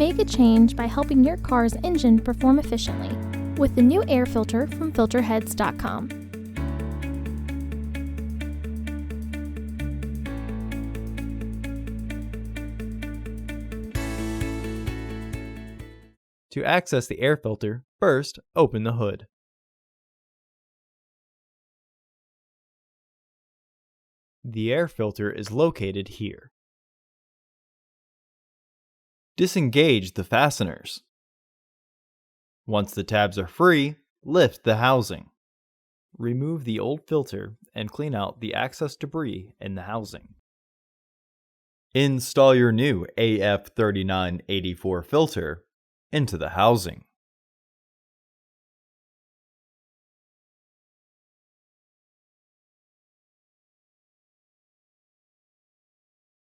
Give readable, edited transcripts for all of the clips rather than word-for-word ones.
Make a change by helping your car's engine perform efficiently with the new air filter from Filterheads.com. To access the air filter, first open the hood. The air filter is located here. Disengage the fasteners. Once the tabs are free, lift the housing. Remove the old filter and clean out the excess debris in the housing. Install your new AF3984 filter into the housing.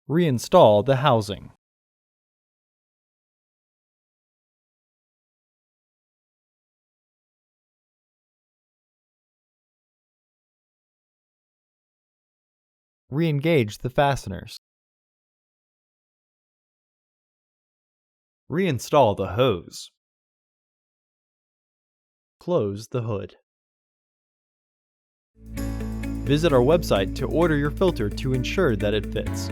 Reinstall the housing. Re-engage the fasteners. Reinstall the hose. Close the hood. Visit our website to order your filter to ensure that it fits.